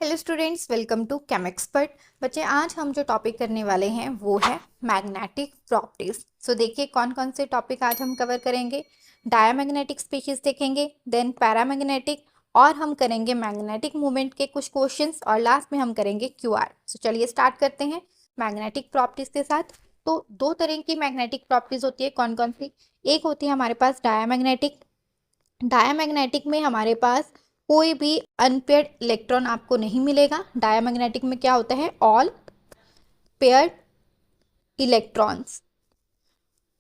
Hello students, welcome to chem expert. बच्चे, आज हम जो टॉपिक करने वाले हैं वो है मैग्नेटिक प्रॉपर्टीज। सो देखिए कौन कौन से टॉपिक आज हम कवर करेंगे। डायमैग्नेटिक स्पीशीज देखेंगे, देन पैरामैग्नेटिक, और हम करेंगे मैग्नेटिक मूवमेंट के कुछ क्वेश्चंस, और लास्ट में हम करेंगे क्यूआर। सो चलिए स्टार्ट करते हैं मैग्नेटिक प्रॉपर्टीज के साथ। तो दो तरह की मैग्नेटिक प्रॉपर्टीज होती है। कौन कौन सी? एक होती है हमारे पास डायमैग्नेटिक। डायमैग्नेटिक में हमारे पास कोई भी अनपेयर्ड इलेक्ट्रॉन आपको नहीं मिलेगा। डायमैग्नेटिक में क्या होता है? All paired electrons.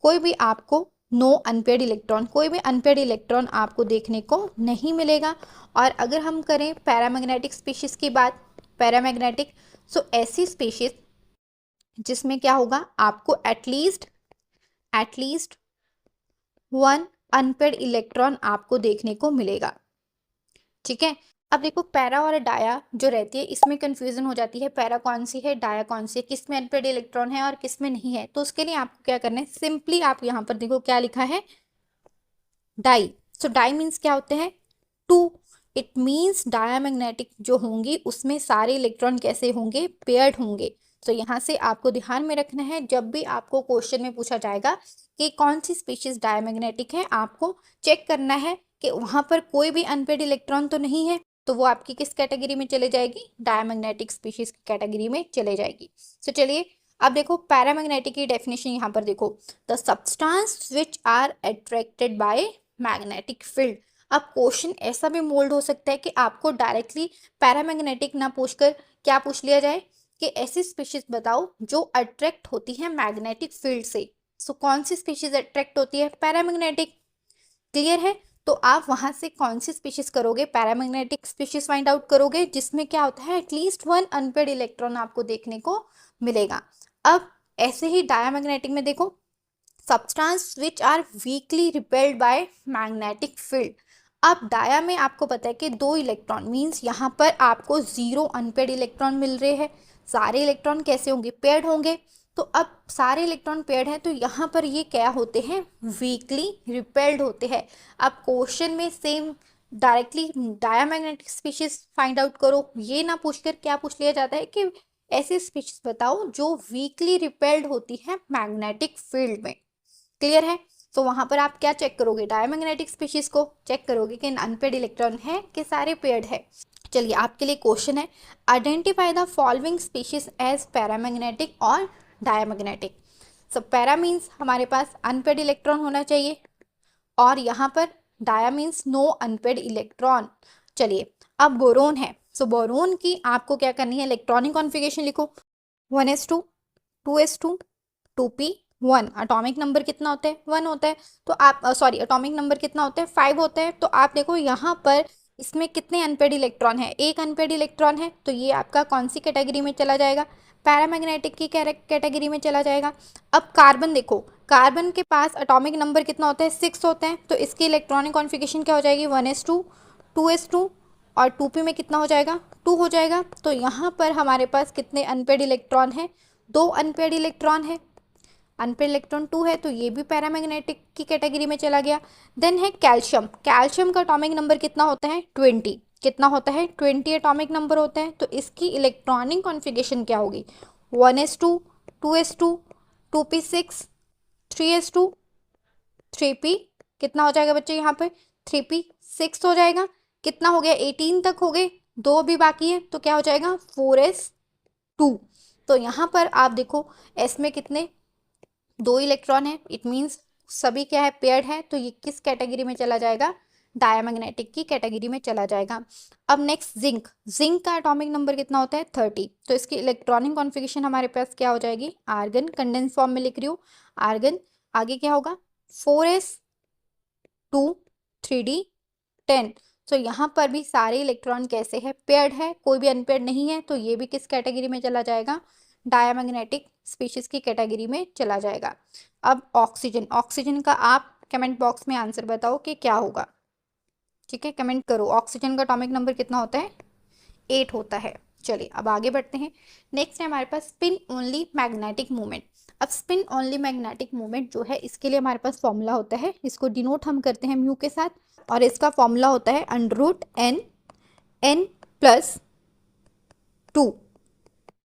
कोई भी आपको नो अनपेयर्ड इलेक्ट्रॉन, कोई भी अनपेयर्ड इलेक्ट्रॉन आपको देखने को नहीं मिलेगा। और अगर हम करें पैरामैग्नेटिक स्पीशीज की बात, पैरामैग्नेटिक, सो ऐसी स्पीशीज जिसमें क्या होगा, आपको एटलीस्ट वन अनपेयर्ड इलेक्ट्रॉन आपको देखने को मिलेगा। ठीक है। अब देखो, पैरा और डाया जो रहती है इसमें कंफ्यूजन हो जाती है, पैरा कौन सी है, डाया कौन सी है, किस में अनपेयर्ड इलेक्ट्रॉन है और किस में नहीं है। तो उसके लिए आपको क्या करना है, सिंपली आप यहाँ पर देखो क्या लिखा है, डाई। सो डाई मीन्स क्या होते हैं? टू। इट मीन्स डायामैग्नेटिक जो होंगी उसमें सारे इलेक्ट्रॉन कैसे होंगे? पेयर्ड होंगे। तो यहाँ से आपको ध्यान में रखना है, जब भी आपको क्वेश्चन में पूछा जाएगा कि कौन सी स्पीशीज डायमैग्नेटिक है, आपको चेक करना है कि वहां पर कोई भी अनपेयर्ड इलेक्ट्रॉन तो नहीं है, तो वो आपकी किस कैटेगरी में चले जाएगी? डायमैग्नेटिक स्पीशीज की कैटेगरी में चले जाएगी। तो चलिए अब देखो पैरामैग्नेटिक की डेफिनेशन यहाँ पर देखो, the substance which are attracted by magnetic field. अब क्वेश्चन ऐसा भी मोल्ड हो सकता है कि आपको डायरेक्टली पैरामैग्नेटिक ना पूछकर क्या पूछ लिया जाए कि ऐसी स्पीशीज बताओ जो अट्रैक्ट होती है मैग्नेटिक फील्ड से। सो कौन सी स्पीशीज अट्रैक्ट होती है? पैरामैग्नेटिक। क्लियर है? तो आप वहां से कौन सी स्पीशीज करोगे? पैरामैग्नेटिक स्पीशीज फाइंड आउट करोगे जिसमें क्या होता है, एटलीस्ट वन अनपेयर्ड इलेक्ट्रॉन आपको देखने को मिलेगा। अब ऐसे ही डायमैग्नेटिक में देखो, substance which are weakly repelled by magnetic field. अब डाया में आपको पता है कि दो इलेक्ट्रॉन, मींस यहाँ पर आपको जीरो अनपेयर्ड इलेक्ट्रॉन मिल रहे हैं। सारे इलेक्ट्रॉन कैसे होंगे? पेयर्ड होंगे। तो अब सारे इलेक्ट्रॉन पेयर्ड हैं तो यहाँ पर ये क्या होते हैं? वीकली रिपेल्ड होते हैं। अब क्वेश्चन में same directly diamagnetic species find out करो ये ना पूछकर क्या पूछ लिया जाता है कि ऐसी स्पीशीज बताओ जो वीकली रिपेल्ड होती है मैग्नेटिक फील्ड में। क्लियर है? तो वहां पर आप क्या चेक करोगे? डायमैग्नेटिक स्पीशीज को चेक करोगे कि अनपेयर्ड इलेक्ट्रॉन है कि सारे पेयर्ड है। चलिए आपके लिए क्वेश्चन है, identify the following species as paramagnetic और डायमैग्नेटिक। सो पैरा मीन्स हमारे पास अनपेयर्ड इलेक्ट्रॉन होना चाहिए, और यहाँ पर dia means no unpaired electron. चलिए अब बोरोन है, सो बोरोन की आपको क्या करनी है, इलेक्ट्रॉनिक कॉन्फ़िगरेशन लिखो, 1s2, 2s2, 2p1। Atomic number कितना होता है? 1 होता है। तो आप सॉरी, एटॉमिक नंबर कितना होता है? 5 होता है। तो आप देखो यहाँ पर इसमें कितने अनपेयर्ड इलेक्ट्रॉन है? एक अनपेयर्ड इलेक्ट्रॉन है, तो ये आपका कौन सी कैटेगरी में चला जाएगा? पैरामैग्नेटिक की कैटेगरी में चला जाएगा। अब कार्बन देखो, कार्बन के पास एटॉमिक नंबर कितना होता है? 6 होता है। तो इसकी इलेक्ट्रॉनिक कॉन्फ़िगरेशन क्या हो जाएगी? 1s2, 2s2, और 2p में कितना हो जाएगा? 2 हो जाएगा। तो यहाँ पर हमारे पास कितने अनपेयर्ड इलेक्ट्रॉन है? 2 अनपेयर्ड इलेक्ट्रॉन है। अनपेयर्ड इलेक्ट्रॉन 2 है, तो ये भी पैरामैग्नेटिक की कैटेगरी में चला गया। देन है कैल्शियम। कैल्शियम का एटॉमिक नंबर कितना होता है? 20। कितना होता है? 20 एटॉमिक नंबर होता है। तो इसकी इलेक्ट्रॉनिक कॉन्फ़िगरेशन क्या होगी? 1s2, 2s2, 2p6, 3s2, 3p, कितना हो जाएगा बच्चे यहाँ पे? 3p6 हो जाएगा। कितना हो गया? 18 तक हो गए, दो अभी बाकी है, तो क्या हो जाएगा? 4s2। तो यहाँ पर आप देखो एस में कितने? 2 इलेक्ट्रॉन है, इट मीन्स सभी क्या है? पेयर्ड है। तो ये किस कैटेगरी में चला जाएगा? डायमैग्नेटिक की कैटेगरी में चला जाएगा। अब नेक्स्ट जिंक। जिंक का एटॉमिक नंबर कितना होता है? 30। तो इसकी इलेक्ट्रॉनिक कॉन्फ़िगरेशन हमारे पास क्या हो जाएगी? आर्गन, कंडेंस फॉर्म में लिख रही हूँ, आर्गन। आगे क्या होगा? 4s2, 3d10। तो यहाँ पर भी सारे इलेक्ट्रॉन कैसे है? पेयर्ड है, कोई भी अनपेयर्ड नहीं है। तो ये भी किस कैटेगरी में चला जाएगा? डायमैग्नेटिक स्पीशीज की कैटेगरी में चला जाएगा। अब ऑक्सीजन, ऑक्सीजन का आप कमेंट बॉक्स में आंसर बताओ कि क्या होगा। ठीक है, कमेंट करो, ऑक्सीजन का एटॉमिक नंबर कितना होता है? 8 होता है। चलिए अब आगे बढ़ते हैं। नेक्स्ट है हमारे पास स्पिन ओनली मैग्नेटिक मूवमेंट। अब स्पिन ओनली मैग्नेटिक मूवमेंट जो है इसके लिए हमारे पास फॉर्मूला होता है, इसको डिनोट हम करते हैं म्यू के साथ, और इसका फॉर्मूला होता है under root n, n plus 2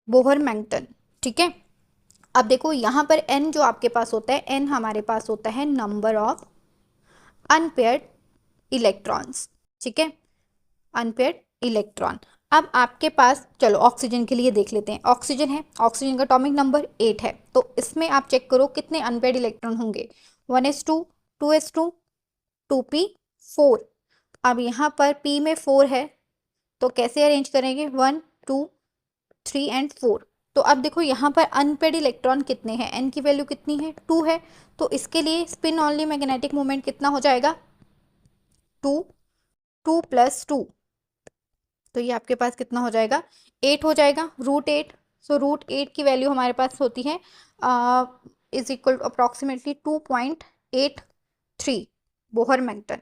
Bohr magneton. ठीक है, अब देखो यहाँ पर n जो आपके पास होता है, n हमारे पास होता है नंबर ऑफ अनपेयर्ड इलेक्ट्रॉन्स। ठीक है, अनपेयर्ड इलेक्ट्रॉन। अब आपके पास, चलो ऑक्सीजन के लिए देख लेते हैं। ऑक्सीजन है, ऑक्सीजन का एटॉमिक नंबर 8 है, तो इसमें आप चेक करो कितने अनपेयर्ड इलेक्ट्रॉन होंगे। 1s2, 2s2, 2p4। अब यहाँ पर p में 4 है, तो कैसे अरेंज करेंगे, 1 2 3 एंड 4। तो अब देखो यहाँ पर अनपेयर्ड इलेक्ट्रॉन कितने हैं, n की वैल्यू कितनी है, 2 है, तो इसके लिए स्पिन ऑनली मैग्नेटिक मोमेंट कितना हो जाएगा, 2 2 + 2, तो ये आपके पास कितना हो जाएगा, 8 हो जाएगा, √8। सो √8 की वैल्यू हमारे पास होती है इज इक्वल टू अप्रॉक्सीमेटली 2.83 बोहर-मैंगटन।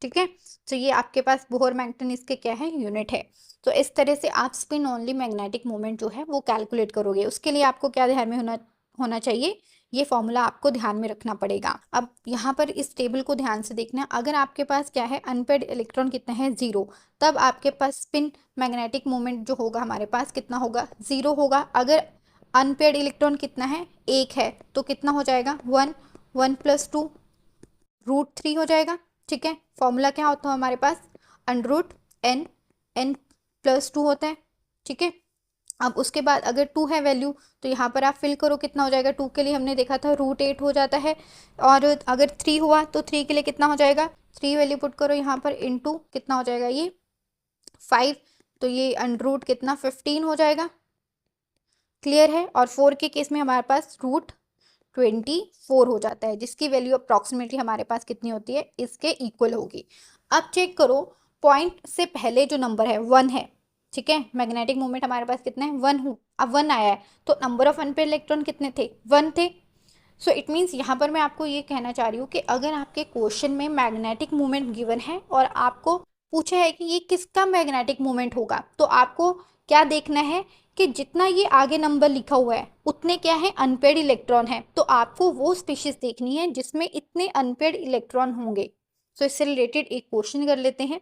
ठीक है, तो ये आपके पास बोहर-मैंगटन इसके क्या है, यूनिट है। तो इस तरह से आप स्पिन ऑनली मैग्नेटिक मोमेंट जो है वो कैलकुलेट करोगे। उसके लिए आपको क्या ध्यान में होना चाहिए, ये फॉर्मूला आपको ध्यान में रखना पड़ेगा। अब यहाँ पर इस टेबल को ध्यान से देखना, अगर आपके पास क्या है, अनपेयर्ड इलेक्ट्रॉन कितना है, 0, तब आपके पास स्पिन मैग्नेटिक मोमेंट जो होगा हमारे पास कितना होगा, 0 होगा। अगर अनपेयर्ड इलेक्ट्रॉन कितना है, 1 है, तो कितना हो जाएगा, 1 1 + 2 √3 हो जाएगा। ठीक है, फॉर्मूला क्या होता है हमारे पास, √n, n + 2 होता है। ठीक है, अब उसके बाद अगर 2 है वैल्यू, तो यहाँ पर आप फिल करो कितना हो जाएगा, 2 के लिए हमने देखा था √8 हो जाता है, और अगर 3 हुआ तो 3 के लिए कितना हो जाएगा, 3 वैल्यू पुट करो यहाँ पर, इनटू कितना हो जाएगा, ये 5, तो ये अंडर कितना 15 हो जाएगा। क्लियर है, और 4 के केस में हमारे पास √24 हो जाता है, जिसकी वैल्यू अप्रॉक्सीमेटली हमारे पास कितनी होती है, इसके इक्वल होगी। अब चेक करो, पॉइंट से पहले जो नंबर है 1 है। ठीक है, मैग्नेटिक मोमेंट हमारे पास कितना है, 1 हूँ, अब 1 आया है, तो नंबर ऑफ अनपेयर्ड इलेक्ट्रॉन कितने थे, 1 थे। सो इट मीन्स यहाँ पर मैं आपको ये कहना चाह रही हूँ कि अगर आपके क्वेश्चन में मैग्नेटिक मोमेंट गिवन है और आपको पूछा है कि ये किसका मैग्नेटिक मोमेंट होगा, तो आपको क्या देखना है कि जितना ये आगे नंबर लिखा हुआ है उतने क्या है, अनपेयर्ड इलेक्ट्रॉन है, तो आपको वो स्पीशीज देखनी है जिसमें इतने अनपेयर्ड इलेक्ट्रॉन होंगे। सो इससे रिलेटेड एक क्वेश्चन कर लेते हैं।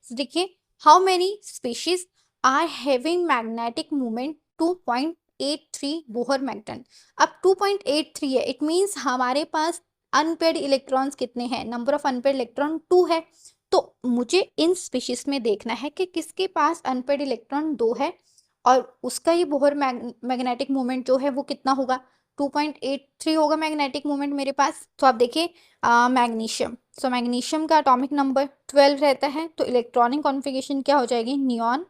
देखिए, how many species are having magnetic moment 2.83 Bohr magneton. अब 2.83 है, इट मीन्स हमारे पास अनपेयर्ड इलेक्ट्रॉन्स कितने हैं, नंबर ऑफ अनपेयर्ड इलेक्ट्रॉन 2 है, तो मुझे इन स्पीशीज में देखना है कि किसके पास अनपेयर्ड इलेक्ट्रॉन 2 है और उसका ये बोहर मैग्नेटिक मोमेंट जो है वो कितना होगा, 2.83 होगा मैग्नेटिक मोमेंट मेरे पास। तो आप देखिए मैग्नीशियम, सो मैग्नीशियम का एटॉमिक नंबर 12 रहता है, तो इलेक्ट्रॉनिक कॉन्फ़िगरेशन क्या हो जाएगी, नियॉन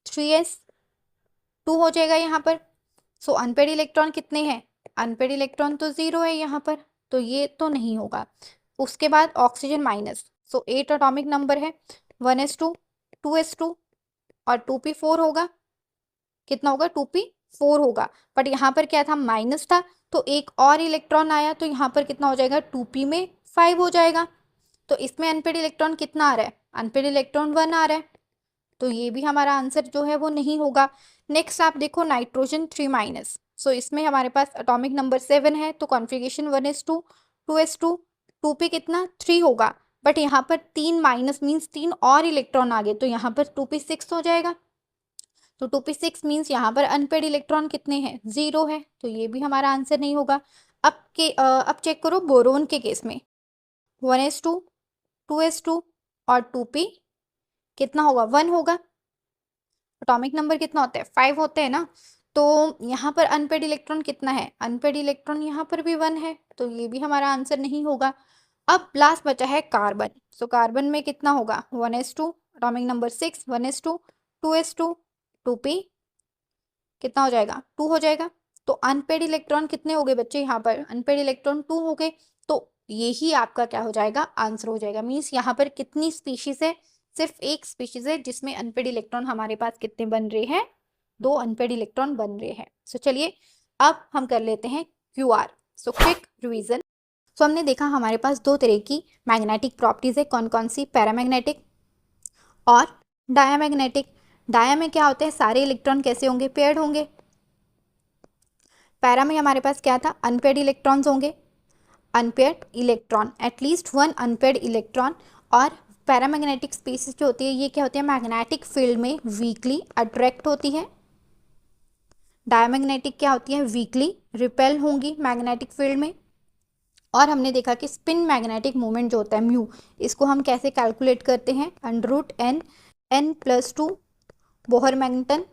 3s2 हो जाएगा यहाँ पर। सो अनपेयर्ड इलेक्ट्रॉन कितने हैं, अनपेयर्ड इलेक्ट्रॉन तो 0 है यहाँ पर, तो ये तो नहीं होगा। उसके बाद ऑक्सीजन माइनस, सो 8 एटॉमिक नंबर है, 1s2, 2s2 और 2p4 होगा, कितना होगा, 2p4 होगा, बट यहाँ पर क्या था, माइनस था, तो एक और इलेक्ट्रॉन आया, तो यहाँ पर कितना हो जाएगा, 2p में 5 हो जाएगा। तो इसमें अनपेयर्ड इलेक्ट्रॉन कितना आ रहा है, अनपेयर्ड इलेक्ट्रॉन 1 आ रहा है, तो ये भी हमारा आंसर जो है वो नहीं होगा। नेक्स्ट आप देखो नाइट्रोजन 3-, सो इसमें हमारे पास एटॉमिक नंबर 7 है, तो कॉन्फ़िगरेशन 1s2, 2s2, 2p कितना 3 होगा, बट यहाँ पर 3 माइनस मीन्स 3 और इलेक्ट्रॉन आ गए, तो यहाँ पर 2p6 हो जाएगा। तो 2p6 मीन्स यहाँ पर अनपेयर्ड इलेक्ट्रॉन कितने हैं, 0 है, तो ये भी हमारा आंसर नहीं होगा। अब चेक करो बोरोन के केस में, 1s2, 2s2 और 2p कितना होगा, 1 होगा, एटॉमिक नंबर कितना होता है, 5 होते हैं ना, तो यहाँ पर अनपेयर्ड इलेक्ट्रॉन कितना है, अनपेयर्ड इलेक्ट्रॉन यहाँ पर भी 1 है, तो ये भी हमारा आंसर नहीं होगा। अब लास्ट बचा है कार्बन, सो कार्बन में कितना होगा, 1s2, atomic number 6, 1s2, 2s2, 2p कितना हो जाएगा, 2 हो जाएगा। तो अनपेयर्ड इलेक्ट्रॉन कितने हो गए बच्चे, यहाँ पर अनपेयर्ड इलेक्ट्रॉन 2 हो गए, तो यही आपका क्या हो जाएगा, आंसर हो जाएगा। मीन्स यहाँ पर कितनी स्पीशीज है, सिर्फ एक स्पीशीज है जिसमें अनपेयर्ड इलेक्ट्रॉन हमारे पास कितने बन रहे हैं, 2 अनपेयर्ड इलेक्ट्रॉन बन रहे हैं। सो चलिए अब हम कर लेते हैं QR। So quick revision. So हमने देखा हमारे पास 2 तरह की मैग्नेटिक प्रॉपर्टीज है, कौन कौन सी, पैरामैग्नेटिक और डायामैग्नेटिक। डाया में क्या होते हैं, सारे इलेक्ट्रॉन कैसे होंगे, पेयर्ड होंगे। पैरा में हमारे पास क्या था, अनपेयर्ड इलेक्ट्रॉन्स होंगे, unpaired electron, at least 1 unpaired electron, और पैरामैग्नेटिक स्पीसीज जो होती है ये क्या होती है, मैग्नेटिक फील्ड में वीकली अट्रैक्ट होती है। डायमैग्नेटिक क्या होती है, वीकली रिपेल होंगी मैग्नेटिक फील्ड में। और हमने देखा कि स्पिन मैग्नेटिक मोमेंट जो होता है म्यू, इसको हम कैसे कैलकुलेट करते हैं, √n n+2 बोहर मैग्नेटन।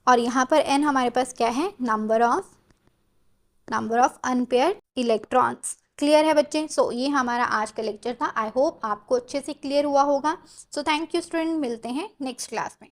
और यहाँ पर n हमारे पास क्या है, number of unpaired electrons. Clear है बच्चे? सो ये हमारा आज का लेक्चर था। आई होप आपको अच्छे से क्लियर हुआ होगा। सो थैंक यू स्टूडेंट, मिलते हैं नेक्स्ट क्लास में।